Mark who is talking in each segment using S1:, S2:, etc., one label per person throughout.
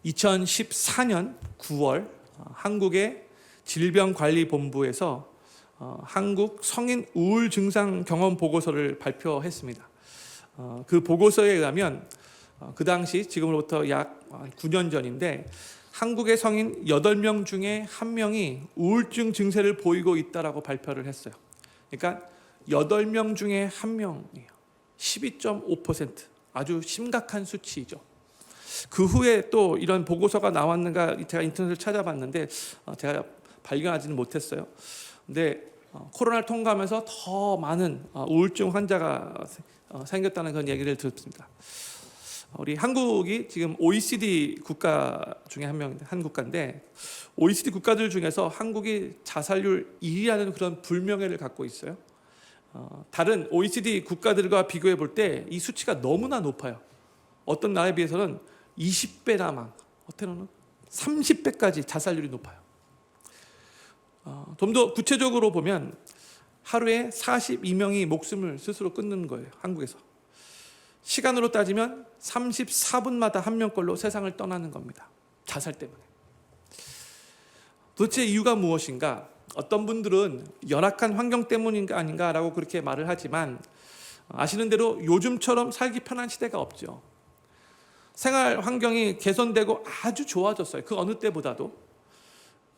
S1: 2014년 9월 한국의 질병관리본부에서 한국 성인 우울 증상 경험 보고서를 발표했습니다. 그 보고서에 의하면 그 당시 지금으로부터 약 9년 전인데 한국의 성인 8명 중에 1명이 우울증 증세를 보이고 있다라고 발표를 했어요. 그러니까 8명 중에 1명이에요. 12.5%, 아주 심각한 수치이죠. 그 후에 또 이런 보고서가 나왔는가 제가 인터넷을 찾아봤는데 제가 발견하지는 못했어요. 근데 코로나를 통과하면서 더 많은 우울증 환자가 생겼다는 그런 얘기를 들었습니다. 우리 한국이 지금 OECD 국가 중에 한 국가인데 OECD 국가들 중에서 한국이 자살률 1위라는 그런 불명예를 갖고 있어요. 다른 OECD 국가들과 비교해 볼 때 이 수치가 너무나 높아요. 어떤 나라에 비해서는 20배나 어때는 30배까지 자살률이 높아요. 좀 더 구체적으로 보면 하루에 42명이 목숨을 스스로 끊는 거예요. 한국에서. 시간으로 따지면 34분마다 1명꼴로 세상을 떠나는 겁니다. 자살 때문에. 도대체 이유가 무엇인가? 어떤 분들은 열악한 환경 때문인가 아닌가라고 그렇게 말을 하지만 아시는 대로 요즘처럼 살기 편한 시대가 없죠. 생활 환경이 개선되고 아주 좋아졌어요. 그 어느 때보다도.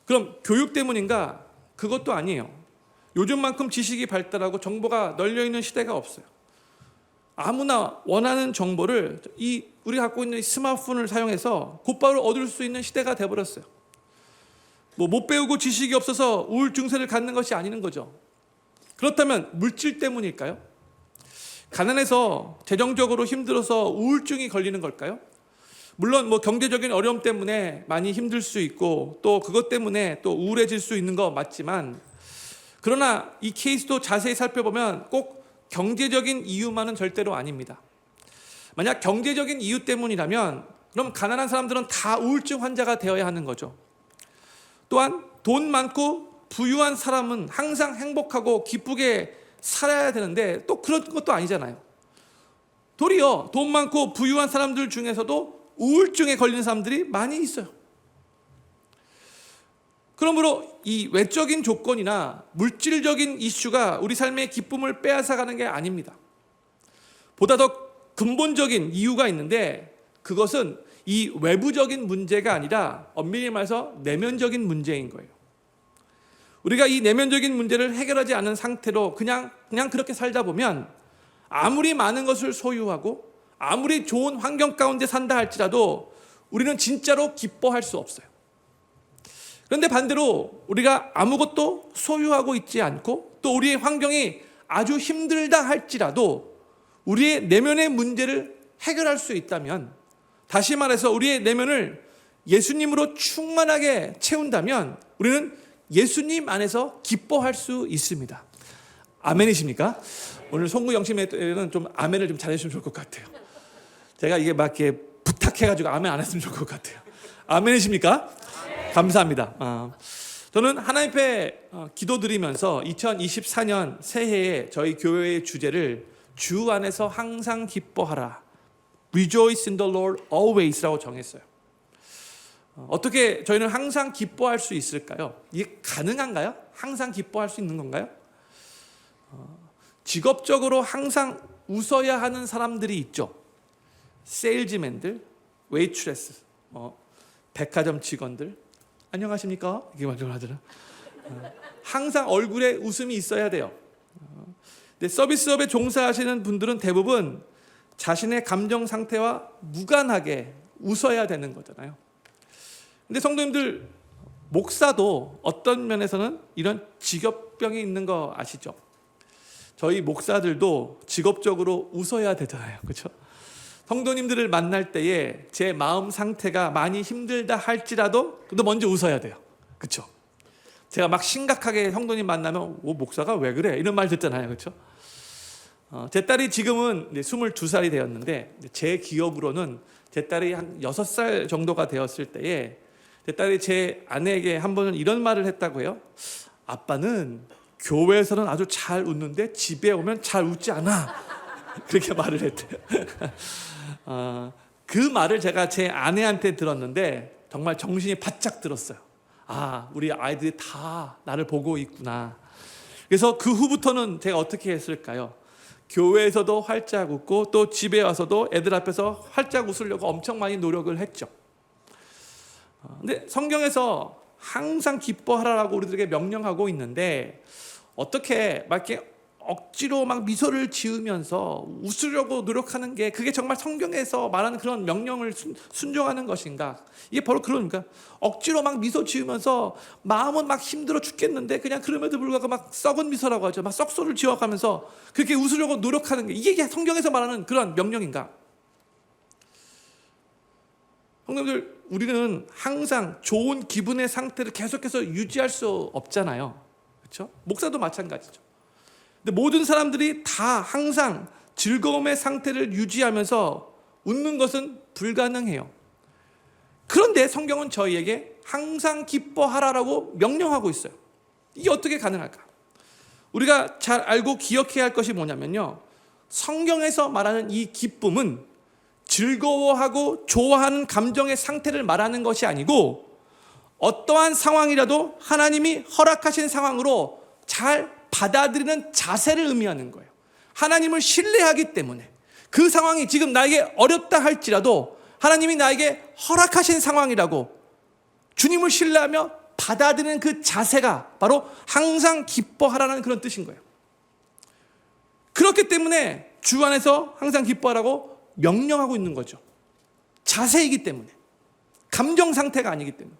S1: 그럼 교육 때문인가? 그것도 아니에요. 요즘만큼 지식이 발달하고 정보가 널려있는 시대가 없어요. 아무나 원하는 정보를 우리가 갖고 있는 이 스마트폰을 사용해서 곧바로 얻을 수 있는 시대가 돼버렸어요. 못 배우고 지식이 없어서 우울 증세를 갖는 것이 아니는 거죠. 그렇다면 물질 때문일까요? 가난해서 재정적으로 힘들어서 우울증이 걸리는 걸까요? 물론 경제적인 어려움 때문에 많이 힘들 수 있고 또 그것 때문에 또 우울해질 수 있는 거 맞지만 그러나 이 케이스도 자세히 살펴보면 꼭 경제적인 이유만은 절대로 아닙니다. 만약 경제적인 이유 때문이라면 그럼 가난한 사람들은 다 우울증 환자가 되어야 하는 거죠. 또한 돈 많고 부유한 사람은 항상 행복하고 기쁘게 살아야 되는데 또 그런 것도 아니잖아요. 도리어 돈 많고 부유한 사람들 중에서도 우울증에 걸리는 사람들이 많이 있어요. 그러므로 이 외적인 조건이나 물질적인 이슈가 우리 삶의 기쁨을 빼앗아가는 게 아닙니다. 보다 더 근본적인 이유가 있는데 그것은 이 외부적인 문제가 아니라 엄밀히 말해서 내면적인 문제인 거예요. 우리가 이 내면적인 문제를 해결하지 않은 상태로 그냥 그렇게 살다 보면 아무리 많은 것을 소유하고 아무리 좋은 환경 가운데 산다 할지라도 우리는 진짜로 기뻐할 수 없어요. 그런데 반대로 우리가 아무것도 소유하고 있지 않고 또 우리의 환경이 아주 힘들다 할지라도 우리의 내면의 문제를 해결할 수 있다면, 다시 말해서 우리의 내면을 예수님으로 충만하게 채운다면 우리는 예수님 안에서 기뻐할 수 있습니다. 아멘이십니까? 오늘 송구 영심에는 좀 아멘을 좀 잘해주시면 좋을 것 같아요. 제가 이게 막 이렇게 부탁해가지고 아멘 안 했으면 좋을 것 같아요. 아멘이십니까? 감사합니다. 저는 하나님 앞에 기도드리면서 2024년 새해에 저희 교회의 주제를 주 안에서 항상 기뻐하라, Rejoice in the Lord always라고 정했어요. 어떻게 저희는 항상 기뻐할 수 있을까요? 이게 가능한가요? 항상 기뻐할 수 있는 건가요? 직업적으로 항상 웃어야 하는 사람들이 있죠. 세일즈맨들, 웨이트레스, 백화점 직원들, 안녕하십니까? 이게 말을 하더라. 항상 얼굴에 웃음이 있어야 돼요. 근데 서비스업에 종사하시는 분들은 대부분 자신의 감정 상태와 무관하게 웃어야 되는 거잖아요. 근데 성도님들, 목사도 어떤 면에서는 이런 직업병이 있는 거 아시죠? 저희 목사들도 직업적으로 웃어야 되잖아요. 그렇죠? 성도님들을 만날 때에 제 마음 상태가 많이 힘들다 할지라도 먼저 웃어야 돼요. 그렇죠? 제가 막 심각하게 성도님 만나면 목사가 왜 그래? 이런 말 듣잖아요. 그렇죠? 제 딸이 지금은 22살이 되었는데 제 기억으로는 제 딸이 한 6살 정도가 되었을 때에 제 딸이 제 아내에게 한 번은 이런 말을 했다고 해요. 아빠는 교회에서는 아주 잘 웃는데 집에 오면 잘 웃지 않아. 그렇게 말을 했대요. 그 말을 제가 제 아내한테 들었는데 정말 정신이 바짝 들었어요. 우리 아이들이 다 나를 보고 있구나. 그래서 그 후부터는 제가 어떻게 했을까요? 교회에서도 활짝 웃고 또 집에 와서도 애들 앞에서 활짝 웃으려고 엄청 많이 노력을 했죠. 근데 성경에서 항상 기뻐하라고 우리들에게 명령하고 있는데 어떻게 막 이렇게 억지로 막 미소를 지으면서 웃으려고 노력하는 게 그게 정말 성경에서 말하는 그런 명령을 순종하는 것인가? 이게 바로 그러니까 억지로 막 미소 지으면서 마음은 막 힘들어 죽겠는데 그냥 그럼에도 불구하고 막 썩은 미소라고 하죠. 막 썩소를 지어가면서 그렇게 웃으려고 노력하는 게 이게 성경에서 말하는 그런 명령인가? 성도님들, 우리는 항상 좋은 기분의 상태를 계속해서 유지할 수 없잖아요. 그렇죠? 목사도 마찬가지죠. 근데 모든 사람들이 다 항상 즐거움의 상태를 유지하면서 웃는 것은 불가능해요. 그런데 성경은 저희에게 항상 기뻐하라라고 명령하고 있어요. 이게 어떻게 가능할까? 우리가 잘 알고 기억해야 할 것이 뭐냐면요, 성경에서 말하는 이 기쁨은 즐거워하고 좋아하는 감정의 상태를 말하는 것이 아니고 어떠한 상황이라도 하나님이 허락하신 상황으로 잘 받아들이는 자세를 의미하는 거예요. 하나님을 신뢰하기 때문에 그 상황이 지금 나에게 어렵다 할지라도 하나님이 나에게 허락하신 상황이라고 주님을 신뢰하며 받아들이는 그 자세가 바로 항상 기뻐하라는 그런 뜻인 거예요. 그렇기 때문에 주 안에서 항상 기뻐하라고 명령하고 있는 거죠. 자세이기 때문에, 감정 상태가 아니기 때문에.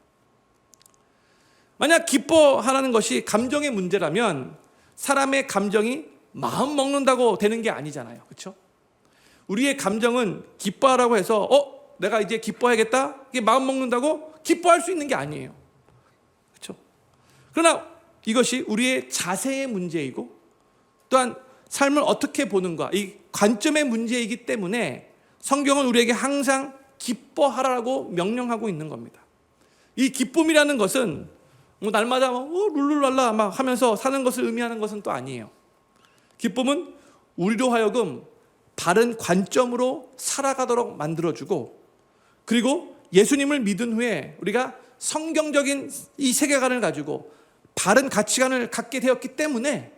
S1: 만약 기뻐하라는 것이 감정의 문제라면 사람의 감정이 마음 먹는다고 되는 게 아니잖아요. 그렇죠? 우리의 감정은 기뻐하라고 해서 내가 이제 기뻐해야겠다, 이게 마음 먹는다고 기뻐할 수 있는 게 아니에요. 그렇죠? 그러나 이것이 우리의 자세의 문제이고 또한 삶을 어떻게 보는가, 이 관점의 문제이기 때문에 성경은 우리에게 항상 기뻐하라고 명령하고 있는 겁니다. 이 기쁨이라는 것은 날마다 룰루랄라 막 하면서 사는 것을 의미하는 것은 또 아니에요. 기쁨은 우리로 하여금 바른 관점으로 살아가도록 만들어주고, 그리고 예수님을 믿은 후에 우리가 성경적인 이 세계관을 가지고 바른 가치관을 갖게 되었기 때문에,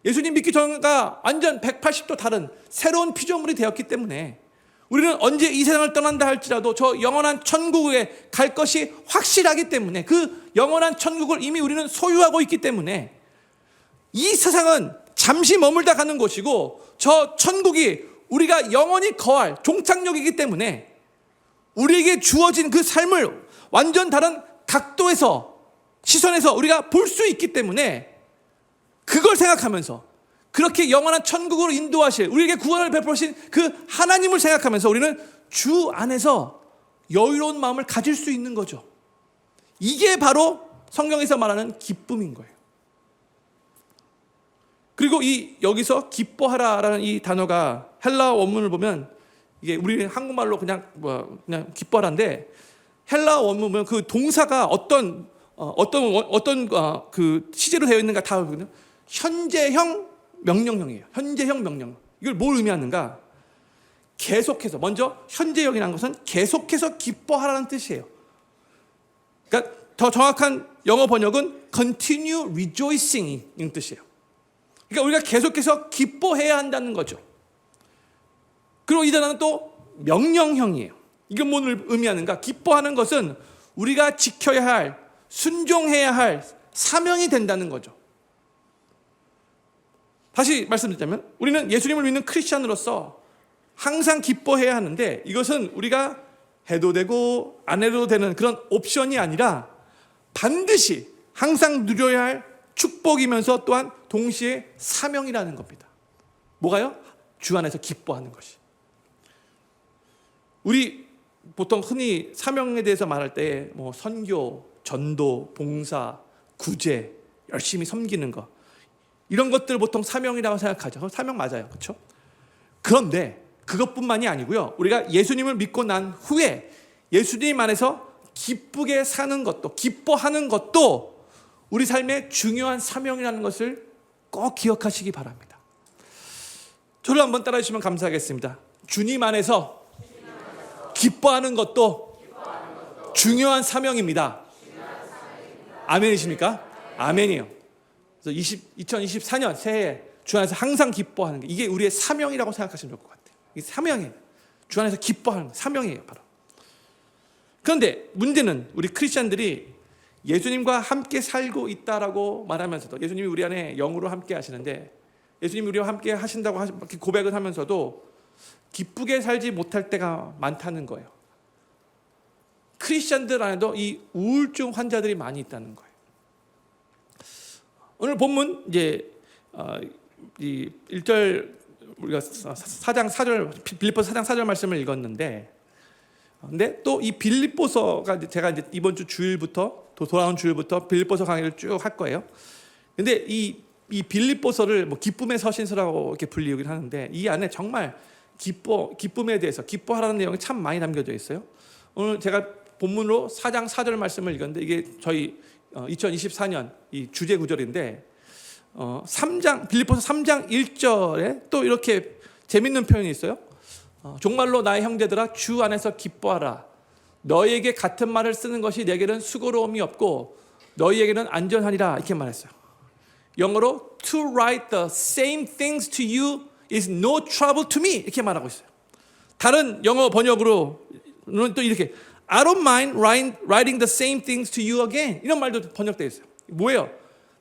S1: 예수님 믿기 전과 완전 180도 다른 새로운 피조물이 되었기 때문에 우리는 언제 이 세상을 떠난다 할지라도 저 영원한 천국에 갈 것이 확실하기 때문에, 그 영원한 천국을 이미 우리는 소유하고 있기 때문에 이 세상은 잠시 머물다 가는 곳이고 저 천국이 우리가 영원히 거할 종착역이기 때문에 우리에게 주어진 그 삶을 완전 다른 각도에서, 시선에서 우리가 볼 수 있기 때문에 그걸 생각하면서, 그렇게 영원한 천국으로 인도하실, 우리에게 구원을 베푸신 그 하나님을 생각하면서 우리는 주 안에서 여유로운 마음을 가질 수 있는 거죠. 이게 바로 성경에서 말하는 기쁨인 거예요. 그리고 여기서 기뻐하라라는 이 단어가 헬라어 원문을 보면, 이게 우리 한국말로 그냥 기뻐하라인데, 헬라어 원문 보면 그 동사가 어떤 그 시제로 되어 있는가 다 보거든요. 현재형 명령형이에요. 현재형 명령. 이걸 뭘 의미하는가? 계속해서, 먼저 현재형이라는 것은 계속해서 기뻐하라는 뜻이에요. 그러니까 더 정확한 영어 번역은 continue rejoicing인 뜻이에요. 그러니까 우리가 계속해서 기뻐해야 한다는 거죠. 그리고 이 단어는 또 명령형이에요. 이건 뭘 의미하는가? 기뻐하는 것은 우리가 지켜야 할, 순종해야 할 사명이 된다는 거죠. 다시 말씀드리자면 우리는 예수님을 믿는 크리스찬으로서 항상 기뻐해야 하는데, 이것은 우리가 해도 되고 안 해도 되는 그런 옵션이 아니라 반드시 항상 누려야 할 축복이면서 또한 동시에 사명이라는 겁니다. 뭐가요? 주 안에서 기뻐하는 것이. 우리 보통 흔히 사명에 대해서 말할 때 선교, 전도, 봉사, 구제, 열심히 섬기는 것, 이런 것들을 보통 사명이라고 생각하죠. 사명 맞아요. 그렇죠? 그런데 그것뿐만이 아니고요, 우리가 예수님을 믿고 난 후에 예수님 안에서 기쁘게 사는 것도, 기뻐하는 것도 우리 삶의 중요한 사명이라는 것을 꼭 기억하시기 바랍니다. 저를 한번 따라해 주시면 감사하겠습니다. 주님 안에서 기뻐하는 것도 중요한 사명입니다. 아멘이십니까? 아멘이요. 그래서 2024년 새해에 주 안에서 항상 기뻐하는 게, 이게 우리의 사명이라고 생각하시면 좋을 것 같아요. 이게 사명이에요. 주 안에서 기뻐하는 사명이에요, 바로. 그런데 문제는 우리 크리스천들이 예수님과 함께 살고 있다라고 말하면서도, 예수님이 우리 안에 영으로 함께 하시는데, 예수님이 우리와 함께 하신다고 고백을 하면서도 기쁘게 살지 못할 때가 많다는 거예요. 크리스천들 안에도 이 우울증 환자들이 많이 있다는 거예요. 오늘 본문 이제 이 1절, 우리가 4장 4절, 빌립보서 4장 4절 말씀을 읽었는데, 근데 또 이 빌립보서가 제가 이제 이번 주 주일부터, 돌아온 주일부터 빌립보서 강의를 쭉 할 거예요. 근데 이 빌립보서를 뭐 기쁨의 서신서라고 이렇게 불리긴 하는데, 이 안에 정말 기쁨에 대해서 기뻐하라는 내용이 참 많이 담겨져 있어요. 오늘 제가 본문으로 4장 4절 말씀을 읽었는데, 이게 저희 2024년 이 주제 구절인데, 3장 빌립보서 3장 1절에 또 이렇게 재밌는 표현이 있어요. 정말로 나의 형제들아, 주 안에서 기뻐하라. 너희에게 같은 말을 쓰는 것이 내게는 수고로움이 없고 너희에게는 안전하리라, 이렇게 말했어요. 영어로 to write the same things to you is no trouble to me, 이렇게 말하고 있어요. 다른 영어 번역으로는 또 이렇게 I don't mind writing the same things to you again, 이런 말도 번역되어 있어요. 뭐예요?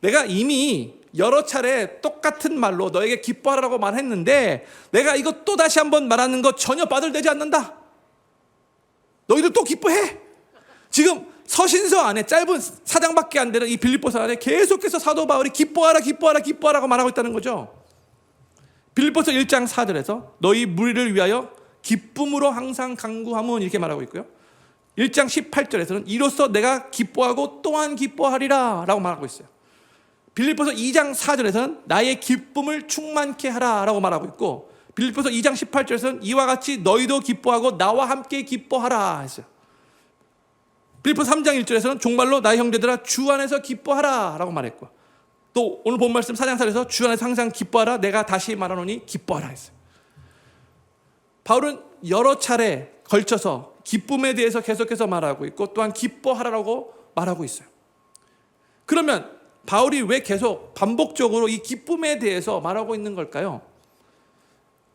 S1: 내가 이미 여러 차례 똑같은 말로 너에게 기뻐하라고 말했는데, 내가 이거 또 다시 한번 말하는 거 전혀 빠들대지 않는다. 너희들 또 기뻐해. 지금 서신서 안에 짧은 4장밖에 안 되는 이 빌립보서 안에 계속해서 사도 바울이 기뻐하라, 기뻐하라, 기뻐하라고 말하고 있다는 거죠. 빌립보서 1장 4절에서 너희 무리를 위하여 기쁨으로 항상 간구하면, 이렇게 말하고 있고요. 1장 18절에서는 이로써 내가 기뻐하고 또한 기뻐하리라 라고 말하고 있어요. 빌립보서 2장 4절에서는 나의 기쁨을 충만케 하라 라고 말하고 있고, 빌립보서 2장 18절에서는 이와 같이 너희도 기뻐하고 나와 함께 기뻐하라 했어요. 빌립보서 3장 1절에서는 정말로 나의 형제들아, 주 안에서 기뻐하라 라고 말했고, 또 오늘 본 말씀 4장 4절에서 주 안에서 항상 기뻐하라, 내가 다시 말하노니 기뻐하라 했어요. 바울은 여러 차례 걸쳐서 기쁨에 대해서 계속해서 말하고 있고, 또한 기뻐하라고 말하고 있어요. 그러면 바울이 왜 계속 반복적으로 이 기쁨에 대해서 말하고 있는 걸까요?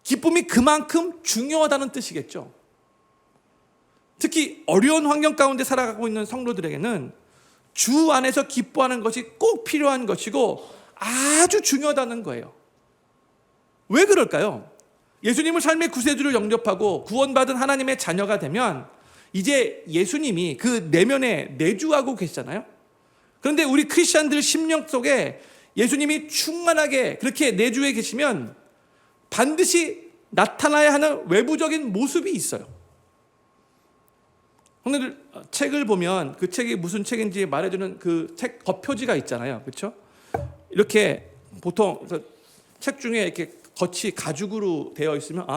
S1: 기쁨이 그만큼 중요하다는 뜻이겠죠. 특히 어려운 환경 가운데 살아가고 있는 성도들에게는 주 안에서 기뻐하는 것이 꼭 필요한 것이고 아주 중요하다는 거예요. 왜 그럴까요? 예수님을 삶의 구세주로 영접하고 구원받은 하나님의 자녀가 되면 이제 예수님이 그 내면에 내주하고 계시잖아요. 그런데 우리 크리스천들 심령 속에 예수님이 충만하게 그렇게 내주해 계시면 반드시 나타나야 하는 외부적인 모습이 있어요. 오늘 책을 보면 그 책이 무슨 책인지 말해주는 그 책 겉표지가 있잖아요. 그렇죠? 이렇게 보통 책 중에 이렇게 겉이 가죽으로 되어 있으면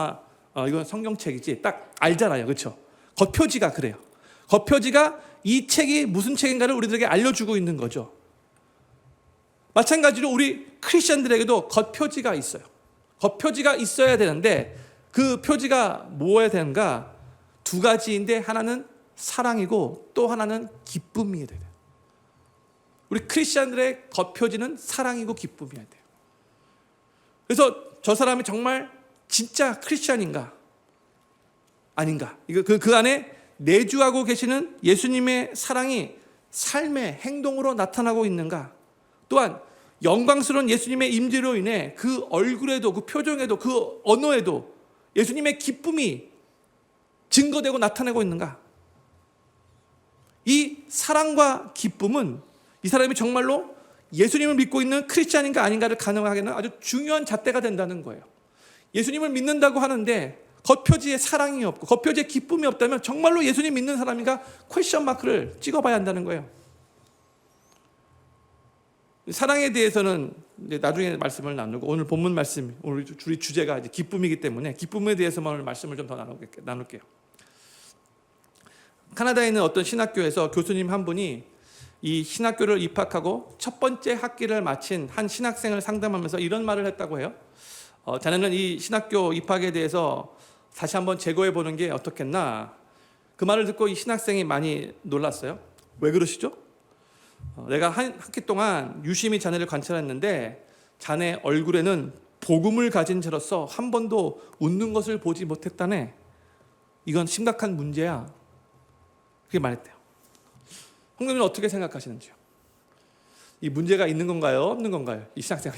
S1: 이건 성경책이지 딱 알잖아요. 그렇죠? 겉표지가 그래요. 겉표지가 이 책이 무슨 책인가를 우리들에게 알려주고 있는 거죠. 마찬가지로 우리 크리스천들에게도 겉표지가 있어요. 겉표지가 있어야 되는데 그 표지가 뭐여야 되는가? 두 가지인데 하나는 사랑이고 또 하나는 기쁨이어야 돼요. 우리 크리스천들의 겉표지는 사랑이고 기쁨이어야 돼요. 그래서 저 사람이 정말 진짜 크리스천인가? 아닌가? 이거 그 안에 내주하고 계시는 예수님의 사랑이 삶의 행동으로 나타나고 있는가? 또한 영광스러운 예수님의 임재로 인해 그 얼굴에도 그 표정에도 그 언어에도 예수님의 기쁨이 증거되고 나타나고 있는가? 이 사랑과 기쁨은 이 사람이 정말로 예수님을 믿고 있는 크리스찬인가 아닌가를 가늠하게 하는 아주 중요한 잣대가 된다는 거예요. 예수님을 믿는다고 하는데 겉표지에 사랑이 없고 겉표지에 기쁨이 없다면 정말로 예수님 믿는 사람인가 퀘스천 마크를 찍어봐야 한다는 거예요. 사랑에 대해서는 이제 나중에 말씀을 나누고, 오늘 본문 말씀, 오늘 우리 주제가 이제 기쁨이기 때문에 기쁨에 대해서만 오늘 말씀을 좀 더 나눌게요. 카나다에 있는 어떤 신학교에서 교수님 한 분이 이 신학교를 입학하고 첫 번째 학기를 마친 한 신학생을 상담하면서 이런 말을 했다고 해요. 자네는 이 신학교 입학에 대해서 다시 한번 재고해 보는 게 어떻겠나? 그 말을 듣고 이 신학생이 많이 놀랐어요. 왜 그러시죠? 내가 한 학기 동안 유심히 자네를 관찰했는데 자네 얼굴에는 복음을 가진 자로서 한 번도 웃는 것을 보지 못했다네. 이건 심각한 문제야. 그렇게 말했대요. 홍님은 어떻게 생각하시는지요? 이 문제가 있는 건가요? 없는 건가요? 이 신학생이.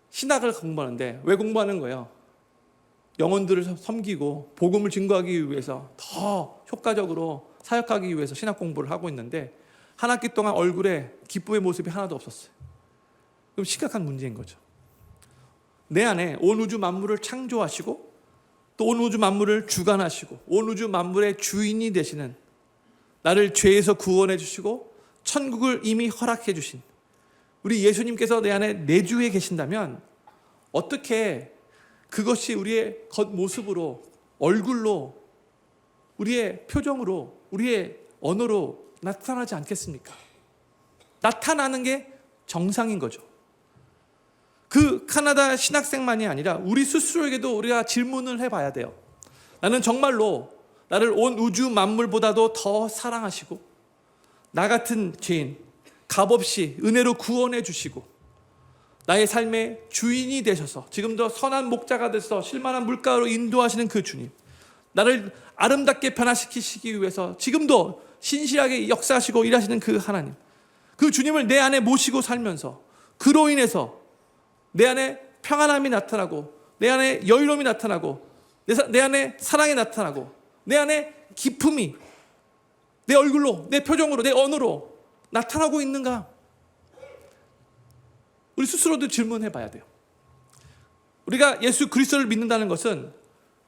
S1: 신학을 공부하는데 왜 공부하는 거예요? 영혼들을 섬기고 복음을 증거하기 위해서 더 효과적으로 사역하기 위해서 신학 공부를 하고 있는데 한 학기 동안 얼굴에 기쁨의 모습이 하나도 없었어요. 그럼 심각한 문제인 거죠. 내 안에 온 우주 만물을 창조하시고 또 온 우주 만물을 주관하시고 온 우주 만물의 주인이 되시는, 나를 죄에서 구원해 주시고 천국을 이미 허락해 주신 우리 예수님께서 내 안에 내주에 계신다면 어떻게 그것이 우리의 겉모습으로, 얼굴로, 우리의 표정으로, 우리의 언어로 나타나지 않겠습니까? 나타나는 게 정상인 거죠. 그 카나다 신학생만이 아니라 우리 스스로에게도 우리가 질문을 해봐야 돼요. 나는 정말로 나를 온 우주 만물보다도 더 사랑하시고 나 같은 죄인 값없이 은혜로 구원해 주시고 나의 삶의 주인이 되셔서 지금도 선한 목자가 돼서 실만한 물가로 인도하시는 그 주님, 나를 아름답게 변화시키시기 위해서 지금도 신실하게 역사하시고 일하시는 그 하나님, 그 주님을 내 안에 모시고 살면서 그로 인해서 내 안에 평안함이 나타나고 내 안에 여유로움이 나타나고 내 안에 사랑이 나타나고 내 안에 기쁨이 내 얼굴로, 내 표정으로, 내 언어로 나타나고 있는가? 우리 스스로도 질문해 봐야 돼요. 우리가 예수 그리스도를 믿는다는 것은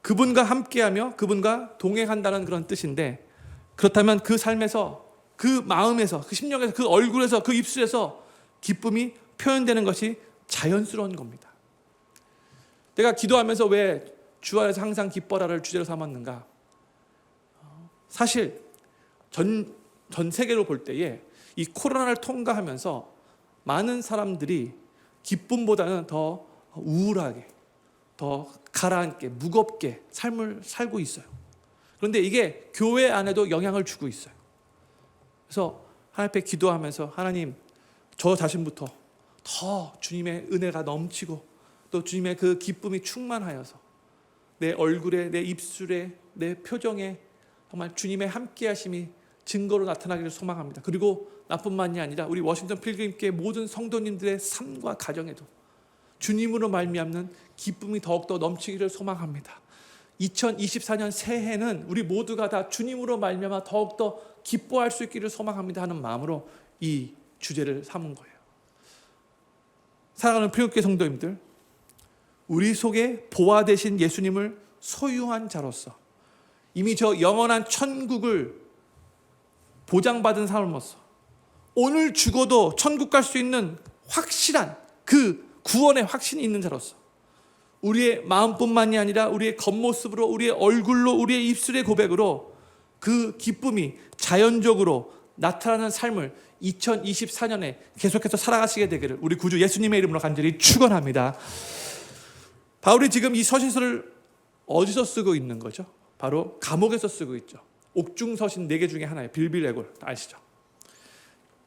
S1: 그분과 함께하며 그분과 동행한다는 그런 뜻인데, 그렇다면 그 삶에서, 그 마음에서, 그 심령에서, 그 얼굴에서, 그 입술에서 기쁨이 표현되는 것이 자연스러운 겁니다. 내가 기도하면서 왜 주 안에서 항상 기뻐라를 주제로 삼았는가? 사실 전 세계로 볼 때에 이 코로나를 통과하면서 많은 사람들이 기쁨보다는 더 우울하게, 더 가라앉게, 무겁게 삶을 살고 있어요. 그런데 이게 교회 안에도 영향을 주고 있어요. 그래서 하나님 앞에 기도하면서 하나님, 저 자신부터 더 주님의 은혜가 넘치고 또 주님의 그 기쁨이 충만하여서 내 얼굴에, 내 입술에, 내 표정에 정말 주님의 함께하심이 증거로 나타나기를 소망합니다. 그리고 나뿐만이 아니라 우리 워싱턴 필그림교회 모든 성도님들의 삶과 가정에도 주님으로 말미암는 기쁨이 더욱더 넘치기를 소망합니다. 2024년 새해는 우리 모두가 다 주님으로 말미암아 더욱더 기뻐할 수 있기를 소망합니다 하는 마음으로 이 주제를 삼은 거예요. 사랑하는 필그림교회 성도님들, 우리 속에 보화 되신 예수님을 소유한 자로서 이미 저 영원한 천국을 보장받은 사람으로서 오늘 죽어도 천국 갈 수 있는 확실한 그 구원의 확신이 있는 자로서 우리의 마음뿐만이 아니라 우리의 겉모습으로, 우리의 얼굴로, 우리의 입술의 고백으로 그 기쁨이 자연적으로 나타나는 삶을 2024년에 계속해서 살아가시게 되기를 우리 구주 예수님의 이름으로 간절히 축원합니다. 바울이 지금 이 서신서를 어디서 쓰고 있는 거죠? 바로 감옥에서 쓰고 있죠. 옥중서신 4개 중에 하나예요. 빌빌에골 아시죠?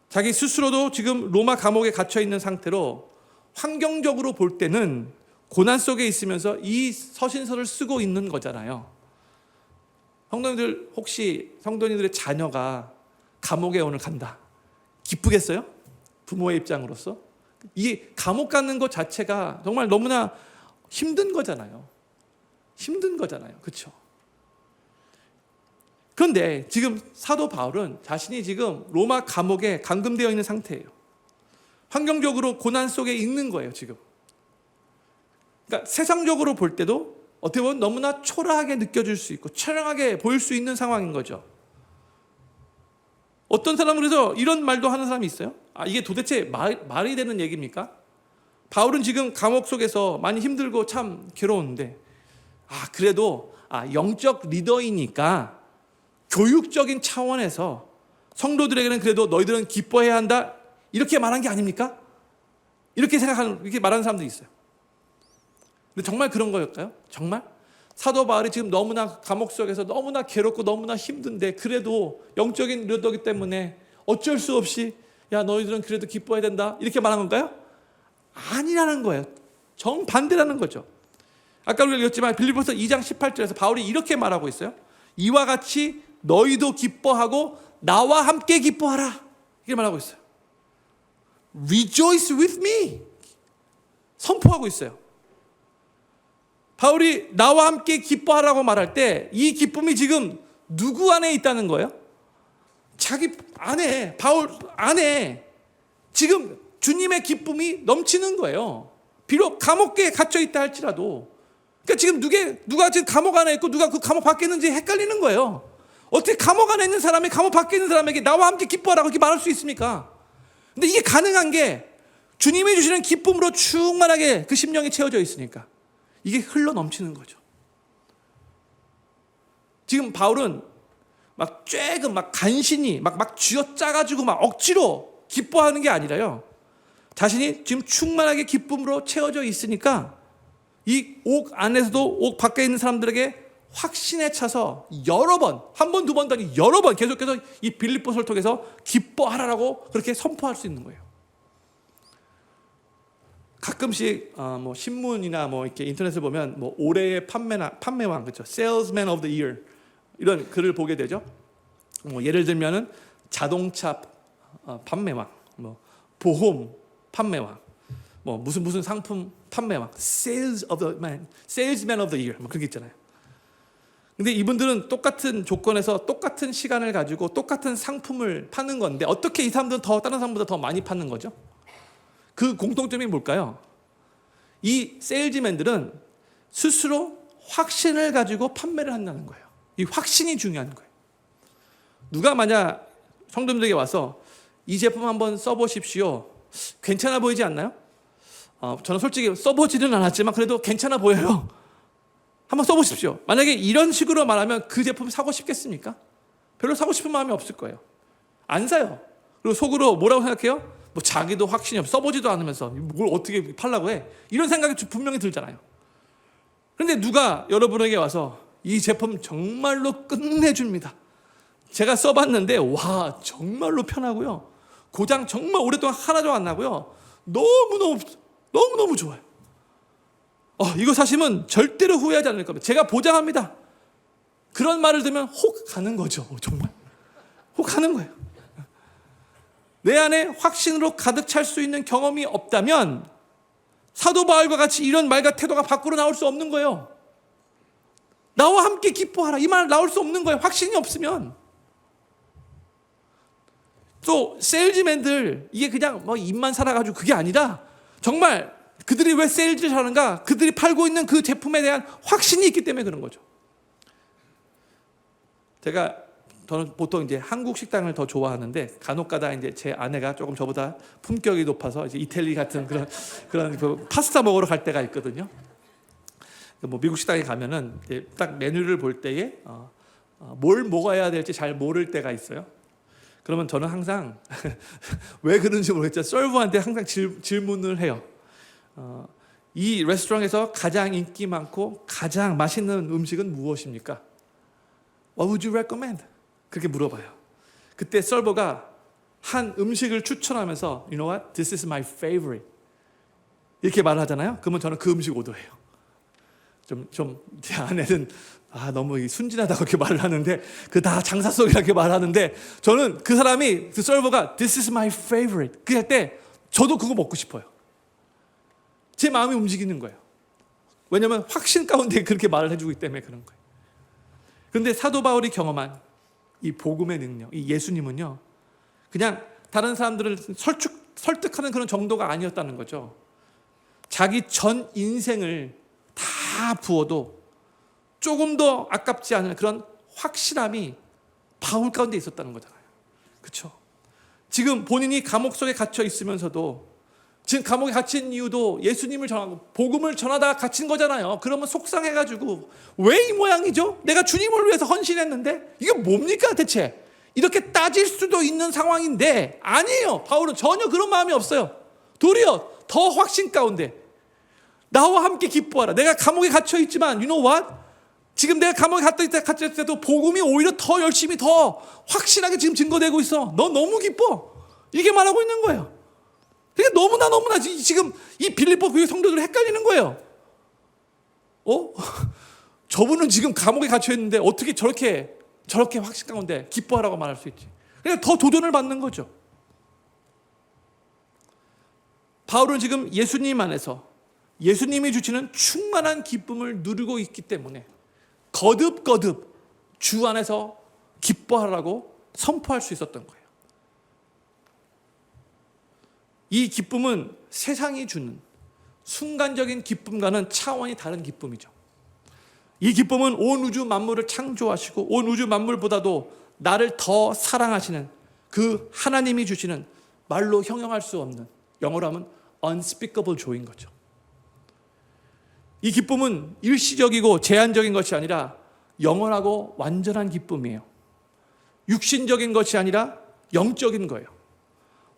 S1: 자기 스스로도 지금 로마 감옥에 갇혀 있는 상태로 환경적으로 볼 때는 고난 속에 있으면서 이 서신서를 쓰고 있는 거잖아요. 성도님들, 혹시 성도님들의 자녀가 감옥에 오늘 간다, 기쁘겠어요? 부모의 입장으로서 이 감옥 가는 것 자체가 정말 너무나 힘든 거잖아요. 힘든 거잖아요. 그렇죠? 그런데 지금 사도 바울은 자신이 지금 로마 감옥에 감금되어 있는 상태예요. 환경적으로 고난 속에 있는 거예요, 지금. 그러니까 세상적으로 볼 때도 어떻게 보면 너무나 초라하게 느껴질 수 있고 처량하게 보일 수 있는 상황인 거죠. 어떤 사람은 그래서 이런 말도 하는 사람이 있어요. 이게 도대체 말이 되는 얘기입니까? 바울은 지금 감옥 속에서 많이 힘들고 참 괴로운데 그래도 영적 리더이니까 교육적인 차원에서 성도들에게는 그래도 너희들은 기뻐해야 한다, 이렇게 말한 게 아닙니까? 이렇게 말하는 사람도 있어요. 근데 정말 그런 거였까요? 정말? 사도 바울이 지금 너무나 감옥 속에서 너무나 괴롭고 너무나 힘든데 그래도 영적인 리더이기 때문에 어쩔 수 없이 야 너희들은 그래도 기뻐해야 된다 이렇게 말한 건가요? 아니라는 거예요. 정반대라는 거죠. 아까 우리가 읽었지만 빌립보서 2장 18절에서 바울이 이렇게 말하고 있어요. 이와 같이 너희도 기뻐하고 나와 함께 기뻐하라 이렇게 말하고 있어요. Rejoice with me 선포하고 있어요. 바울이 나와 함께 기뻐하라고 말할 때 이 기쁨이 지금 누구 안에 있다는 거예요? 자기 안에, 바울 안에 지금 주님의 기쁨이 넘치는 거예요. 비록 감옥에 갇혀 있다 할지라도. 그러니까 지금 누가 지금 감옥 안에 있고 누가 그 감옥 밖에 있는지 헷갈리는 거예요. 어떻게 감옥 안에 있는 사람이 감옥 밖에 있는 사람에게 나와 함께 기뻐하라고 이렇게 말할 수 있습니까? 근데 이게 가능한 게 주님이 주시는 기쁨으로 충만하게 그 심령이 채워져 있으니까 이게 흘러 넘치는 거죠. 지금 바울은 막 쬐금 막 간신히 막 쥐어짜가지고 막 억지로 기뻐하는 게 아니라요. 자신이 지금 충만하게 기쁨으로 채워져 있으니까 이 옥 안에서도 옥 밖에 있는 사람들에게 확신에 차서 여러 번, 한 번, 두 번, 단위 여러 번 계속해서 이 빌립보서를 통해서 기뻐하라고 그렇게 선포할 수 있는 거예요. 가끔씩 뭐 신문이나 뭐 이렇게 인터넷을 보면 뭐 올해의 판매왕 그렇죠, Salesman of the Year 이런 글을 보게 되죠. 뭐 예를 들면은 자동차 판매왕, 뭐 보험 판매왕, 뭐 무슨 상품 판매왕, Salesman of the Year 뭐 그런 게 있잖아요. 근데 이분들은 똑같은 조건에서 똑같은 시간을 가지고 똑같은 상품을 파는 건데 어떻게 이 사람들은 다른 사람보다 더 많이 파는 거죠? 그 공통점이 뭘까요? 이 세일즈맨들은 스스로 확신을 가지고 판매를 한다는 거예요. 이 확신이 중요한 거예요. 누가 만약 성도님들에게 와서 이 제품 한번 써보십시오. 괜찮아 보이지 않나요? 저는 솔직히 써보지는 않았지만 그래도 괜찮아 보여요. 한번 써보십시오. 만약에 이런 식으로 말하면 그 제품 사고 싶겠습니까? 별로 사고 싶은 마음이 없을 거예요. 안 사요. 그리고 속으로 뭐라고 생각해요? 뭐 자기도 확신이 없어 써보지도 않으면서 뭘 어떻게 팔라고 해? 이런 생각이 분명히 들잖아요. 그런데 누가 여러분에게 와서 이 제품 정말로 끝내줍니다. 제가 써봤는데 와 정말로 편하고요. 고장 정말 오랫동안 하나도 안 나고요. 너무너무 좋아요. 이거 사시면 절대로 후회하지 않을 겁니다. 제가 보장합니다. 그런 말을 들으면 혹 가는 거죠. 정말 혹 가는 거예요. 내 안에 확신으로 가득 찰 수 있는 경험이 없다면 사도 바울과 같이 이런 말과 태도가 밖으로 나올 수 없는 거예요. 나와 함께 기뻐하라 이 말 나올 수 없는 거예요. 확신이 없으면. 또 세일즈맨들 이게 그냥 뭐 입만 살아가지고 그게 아니라 정말 그들이 왜 세일즈를 하는가? 그들이 팔고 있는 그 제품에 대한 확신이 있기 때문에 그런 거죠. 저는 보통 이제 한국 식당을 더 좋아하는데 간혹가다 이제 제 아내가 조금 저보다 품격이 높아서 이제 이탈리 같은 그런 그 파스타 먹으러 갈 때가 있거든요. 뭐 미국 식당에 가면은 딱 메뉴를 볼 때에 뭘 먹어야 될지 잘 모를 때가 있어요. 그러면 저는 항상 왜 그런지 모르겠지만 서버한테 항상 질문을 해요. 이 레스토랑에서 가장 인기 많고 가장 맛있는 음식은 무엇입니까? What would you recommend? 그렇게 물어봐요. 그때 서버가 한 음식을 추천하면서 You know what? This is my favorite. 이렇게 말하잖아요. 그러면 저는 그 음식 오더해요. 제 아내는 너무 순진하다고 이렇게 말을 하는데 그 다 장사 속이라 이렇게 말하는데 저는 그 사람이 그 서버가 This is my favorite. 그 할 때 저도 그거 먹고 싶어요. 제 마음이 움직이는 거예요. 왜냐하면 확신 가운데 그렇게 말을 해주기 때문에 그런 거예요. 그런데 사도 바울이 경험한 이 복음의 능력, 이 예수님은요, 그냥 다른 사람들을 설득하는 그런 정도가 아니었다는 거죠. 자기 전 인생을 다 부어도 조금 더 아깝지 않은 그런 확실함이 바울 가운데 있었다는 거잖아요. 그렇죠? 지금 본인이 감옥 속에 갇혀 있으면서도 지금 감옥에 갇힌 이유도 예수님을 전하고 복음을 전하다가 갇힌 거잖아요. 그러면 속상해가지고 왜 이 모양이죠? 내가 주님을 위해서 헌신했는데 이게 뭡니까 대체? 이렇게 따질 수도 있는 상황인데 아니에요. 바울은 전혀 그런 마음이 없어요. 도리어 더 확신 가운데 나와 함께 기뻐하라. 내가 감옥에 갇혀 있지만 You know what? 지금 내가 감옥에 갔을 때도 복음이 오히려 더 열심히 더 확실하게 지금 증거되고 있어. 너 너무 기뻐. 이게 말하고 있는 거예요. 그러니까 너무나 지금 이 빌립보 교회 성도들 헷갈리는 거예요. 저분은 지금 감옥에 갇혀 있는데 어떻게 저렇게 확신 가운데 기뻐하라고 말할 수 있지? 그러니까 더 도전을 받는 거죠. 바울은 지금 예수님 안에서 예수님이 주시는 충만한 기쁨을 누리고 있기 때문에 거듭 주 안에서 기뻐하라고 선포할 수 있었던 거예요. 이 기쁨은 세상이 주는 순간적인 기쁨과는 차원이 다른 기쁨이죠. 이 기쁨은 온 우주 만물을 창조하시고 온 우주 만물보다도 나를 더 사랑하시는 그 하나님이 주시는 말로 형용할 수 없는, 영어로 하면 unspeakable joy인 거죠. 이 기쁨은 일시적이고 제한적인 것이 아니라 영원하고 완전한 기쁨이에요. 육신적인 것이 아니라 영적인 거예요.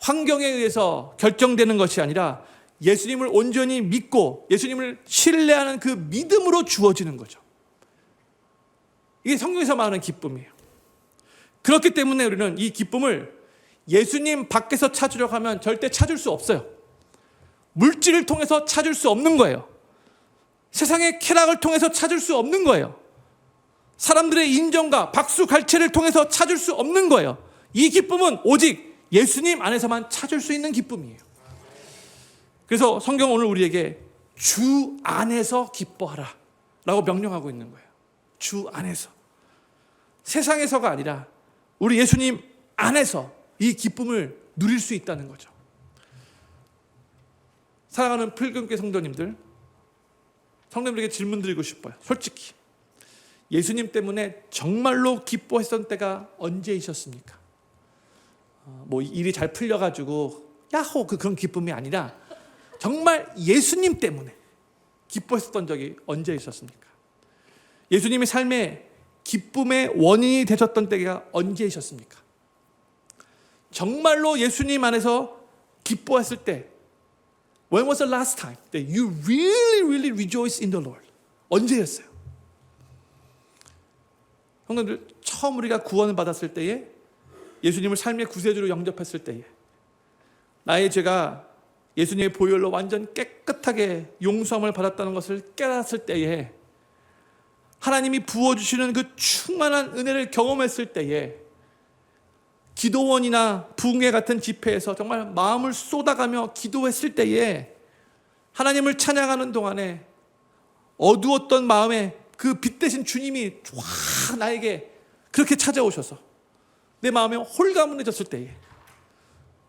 S1: 환경에 의해서 결정되는 것이 아니라 예수님을 온전히 믿고 예수님을 신뢰하는 그 믿음으로 주어지는 거죠. 이게 성경에서 말하는 기쁨이에요. 그렇기 때문에 우리는 이 기쁨을 예수님 밖에서 찾으려고 하면 절대 찾을 수 없어요. 물질을 통해서 찾을 수 없는 거예요. 세상의 쾌락을 통해서 찾을 수 없는 거예요. 사람들의 인정과 박수 갈채를 통해서 찾을 수 없는 거예요. 이 기쁨은 오직 예수님 안에서만 찾을 수 있는 기쁨이에요. 그래서 성경은 오늘 우리에게 주 안에서 기뻐하라 라고 명령하고 있는 거예요. 주 안에서. 세상에서가 아니라 우리 예수님 안에서 이 기쁨을 누릴 수 있다는 거죠. 사랑하는 필금교회 성도님들에게 질문 드리고 싶어요. 솔직히 예수님 때문에 정말로 기뻐했던 때가 언제이셨습니까? 뭐 일이 잘 풀려가지고 야호 그런 기쁨이 아니라 정말 예수님 때문에 기뻐했었던 적이 언제 있었습니까? 예수님의 삶에 기쁨의 원인이 되셨던 때가 언제이셨습니까? 정말로 예수님 안에서 기뻐했을 때 When was the last time that you really rejoiced in the Lord? 언제였어요? 형님들, 처음 우리가 구원을 받았을 때에 예수님을 삶의 구세주로 영접했을 때에 나의 죄가 예수님의 보혈로 완전 깨끗하게 용서함을 받았다는 것을 깨달았을 때에 하나님이 부어주시는 그 충만한 은혜를 경험했을 때에 기도원이나 부흥회 같은 집회에서 정말 마음을 쏟아가며 기도했을 때에 하나님을 찬양하는 동안에 어두웠던 마음에 그 빛 대신 주님이 쫙 나에게 그렇게 찾아오셔서 내 마음에 홀가분해졌을 때에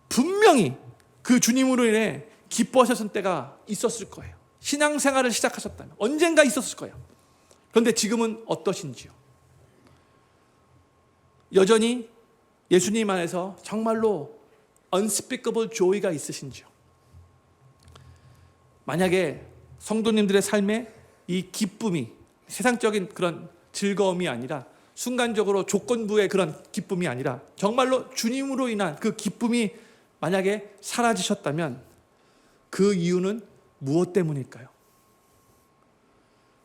S1: 분명히 그 주님으로 인해 기뻐하셨을 때가 있었을 거예요. 신앙생활을 시작하셨다면 언젠가 있었을 거예요. 그런데 지금은 어떠신지요? 여전히 예수님 안에서 정말로 unspeakable joy가 있으신지요? 만약에 성도님들의 삶에 이 기쁨이 세상적인 그런 즐거움이 아니라 순간적으로 조건부의 그런 기쁨이 아니라 정말로 주님으로 인한 그 기쁨이 만약에 사라지셨다면 그 이유는 무엇 때문일까요?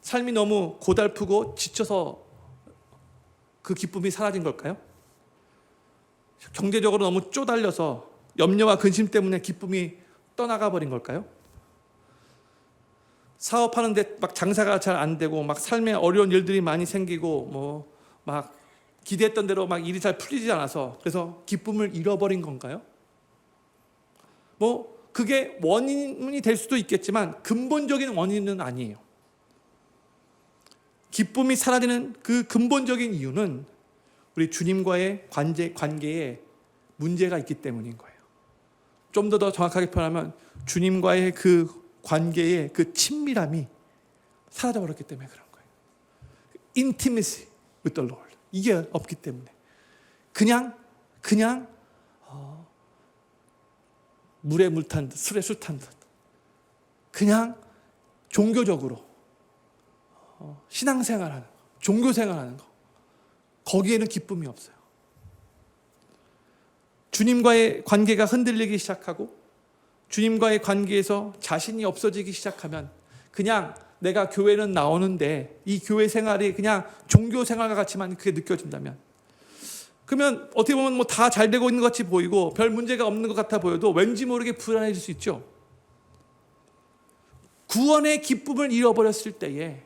S1: 삶이 너무 고달프고 지쳐서 그 기쁨이 사라진 걸까요? 경제적으로 너무 쪼달려서 염려와 근심 때문에 기쁨이 떠나가 버린 걸까요? 사업하는데 막 장사가 잘 안 되고 막 삶에 어려운 일들이 많이 생기고 뭐 막 기대했던 대로 막 일이 잘 풀리지 않아서 그래서 기쁨을 잃어버린 건가요? 뭐 그게 원인이 될 수도 있겠지만 근본적인 원인은 아니에요. 기쁨이 사라지는 그 근본적인 이유는 우리 주님과의 관계에 문제가 있기 때문인 거예요. 좀 더 정확하게 표현하면 주님과의 그 관계의 그 친밀함이 사라져버렸기 때문에 그런 거예요. Intimacy with the Lord. 이게 없기 때문에 그냥 물에 물 탄 듯 술에 술 탄 듯 그냥 종교적으로 신앙생활하는 거, 종교생활하는 거 거기에는 기쁨이 없어요. 주님과의 관계가 흔들리기 시작하고 주님과의 관계에서 자신이 없어지기 시작하면 그냥 내가 교회는 나오는데 이 교회 생활이 그냥 종교 생활과 같이만 그게 느껴진다면, 그러면 어떻게 보면 뭐 다 잘 되고 있는 것 같이 보이고 별 문제가 없는 것 같아 보여도 왠지 모르게 불안해질 수 있죠. 구원의 기쁨을 잃어버렸을 때에,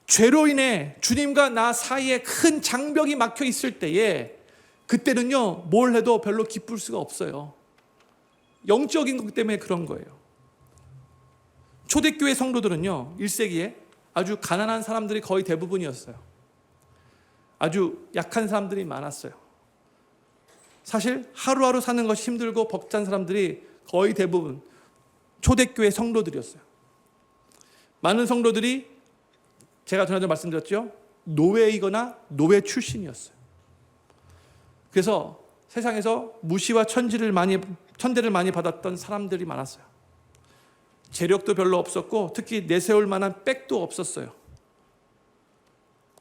S1: 죄로 인해 주님과 나 사이에 큰 장벽이 막혀 있을 때에, 그때는요 뭘 해도 별로 기쁠 수가 없어요. 영적인 것 때문에 그런 거예요. 초대교회 성도들은요 1세기에 아주 가난한 사람들이 거의 대부분이었어요. 아주 약한 사람들이 많았어요. 사실 하루하루 사는 것이 힘들고 벅찬 사람들이 거의 대부분 초대교회 성도들이었어요. 많은 성도들이 제가 전에도 말씀드렸죠, 노예이거나 노예 출신이었어요. 그래서 세상에서 무시와 천대를 많이 받았던 사람들이 많았어요. 재력도 별로 없었고 특히 내세울 만한 백도 없었어요.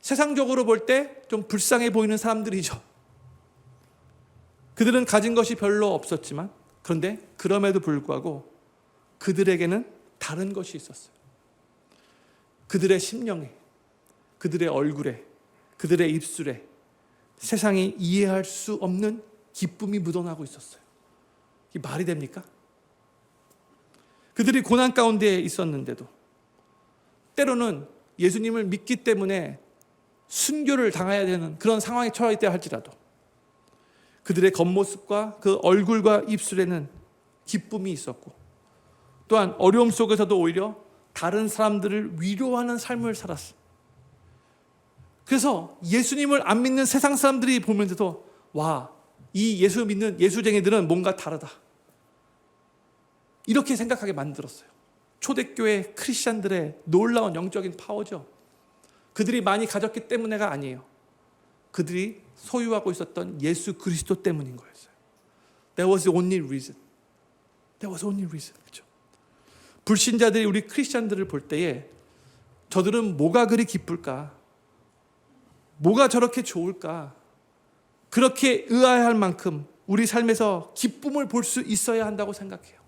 S1: 세상적으로 볼 때 좀 불쌍해 보이는 사람들이죠. 그들은 가진 것이 별로 없었지만, 그런데 그럼에도 불구하고 그들에게는 다른 것이 있었어요. 그들의 심령에, 그들의 얼굴에, 그들의 입술에 세상이 이해할 수 없는 기쁨이 묻어나고 있었어요. 이게 말이 됩니까? 그들이 고난 가운데 있었는데도, 때로는 예수님을 믿기 때문에 순교를 당해야 되는 그런 상황에 처해 있다 할지라도 그들의 겉모습과 그 얼굴과 입술에는 기쁨이 있었고, 또한 어려움 속에서도 오히려 다른 사람들을 위로하는 삶을 살았어요. 그래서 예수님을 안 믿는 세상 사람들이 보면서도, 와, 이 예수 믿는 예수쟁이들은 뭔가 다르다, 이렇게 생각하게 만들었어요. 초대교회 크리스찬들의 놀라운 영적인 파워죠. 그들이 많이 가졌기 때문에가 아니에요. 그들이 소유하고 있었던 예수 그리스도 때문인 거였어요. That was the only reason. That was the only reason. 그렇죠? 불신자들이 우리 크리스찬들을 볼 때에 저들은 뭐가 그리 기쁠까? 뭐가 저렇게 좋을까? 그렇게 의아해할 만큼 우리 삶에서 기쁨을 볼 수 있어야 한다고 생각해요.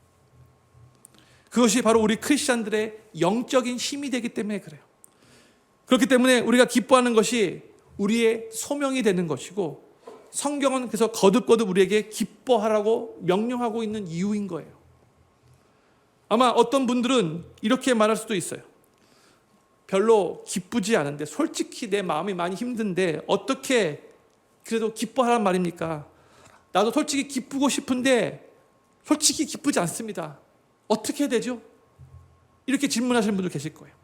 S1: 그것이 바로 우리 크리스찬들의 영적인 힘이 되기 때문에 그래요. 그렇기 때문에 우리가 기뻐하는 것이 우리의 소명이 되는 것이고, 성경은 그래서 거듭거듭 우리에게 기뻐하라고 명령하고 있는 이유인 거예요. 아마 어떤 분들은 이렇게 말할 수도 있어요. 별로 기쁘지 않은데, 솔직히 내 마음이 많이 힘든데 어떻게 그래도 기뻐하란 말입니까? 나도 솔직히 기쁘고 싶은데 솔직히 기쁘지 않습니다. 어떻게 해야 되죠? 이렇게 질문하시는 분들 계실 거예요.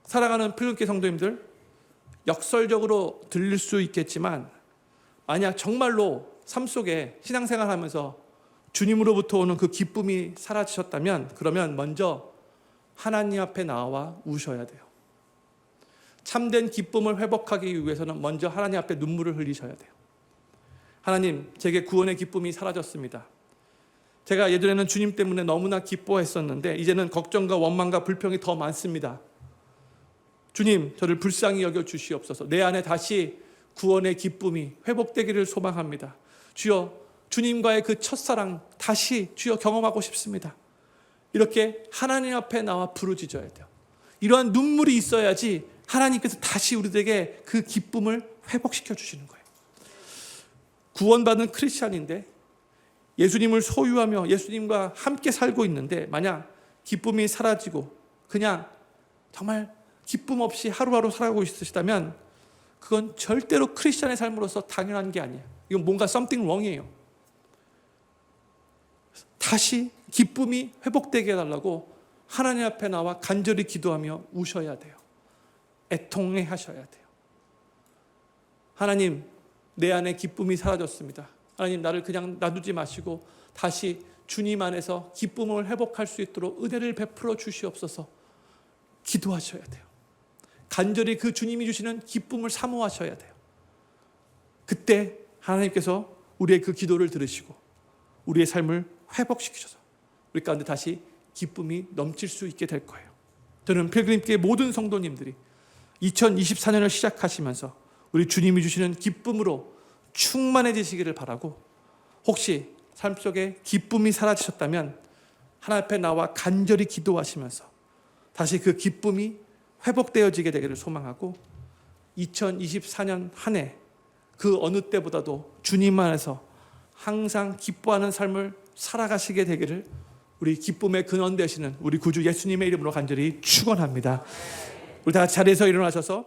S1: 사랑하는 필름교회 성도님들, 역설적으로 들릴 수 있겠지만 만약 정말로 삶 속에 신앙생활 하면서 주님으로부터 오는 그 기쁨이 사라지셨다면, 그러면 먼저 하나님 앞에 나와 우셔야 돼요. 참된 기쁨을 회복하기 위해서는 먼저 하나님 앞에 눈물을 흘리셔야 돼요. 하나님, 제게 구원의 기쁨이 사라졌습니다. 제가 예전에는 주님 때문에 너무나 기뻐했었는데 이제는 걱정과 원망과 불평이 더 많습니다. 주님, 저를 불쌍히 여겨 주시옵소서. 내 안에 다시 구원의 기쁨이 회복되기를 소망합니다. 주여, 주님과의 그 첫사랑 다시 주여 경험하고 싶습니다. 이렇게 하나님 앞에 나와 부르짖어야 돼요. 이러한 눈물이 있어야지 하나님께서 다시 우리들에게 그 기쁨을 회복시켜 주시는 거예요. 구원받은 크리스찬인데 예수님을 소유하며 예수님과 함께 살고 있는데 만약 기쁨이 사라지고 그냥 정말 기쁨 없이 하루하루 살아가고 있으시다면 그건 절대로 크리스찬의 삶으로서 당연한 게 아니에요. 이건 뭔가 something wrong이에요. 다시 기쁨이 회복되게 해달라고 하나님 앞에 나와 간절히 기도하며 우셔야 돼요. 애통해 하셔야 돼요. 하나님, 내 안에 기쁨이 사라졌습니다. 하나님, 나를 그냥 놔두지 마시고 다시 주님 안에서 기쁨을 회복할 수 있도록 은혜를 베풀어 주시옵소서. 기도하셔야 돼요. 간절히 그 주님이 주시는 기쁨을 사모하셔야 돼요. 그때 하나님께서 우리의 그 기도를 들으시고 우리의 삶을 회복시키셔서 우리 가운데 다시 기쁨이 넘칠 수 있게 될 거예요. 저는 필그림교회 모든 성도님들이 2024년을 시작하시면서 우리 주님이 주시는 기쁨으로 충만해지시기를 바라고, 혹시 삶 속에 기쁨이 사라지셨다면 하나님 앞에 나와 간절히 기도하시면서 다시 그 기쁨이 회복되어지게 되기를 소망하고 2024년 한 해 그 어느 때보다도 주님 안에서 항상 기뻐하는 삶을 살아가시게 되기를 우리 기쁨의 근원 되시는 우리 구주 예수님의 이름으로 간절히 축원합니다. 우리 다 같이 자리에서 일어나셔서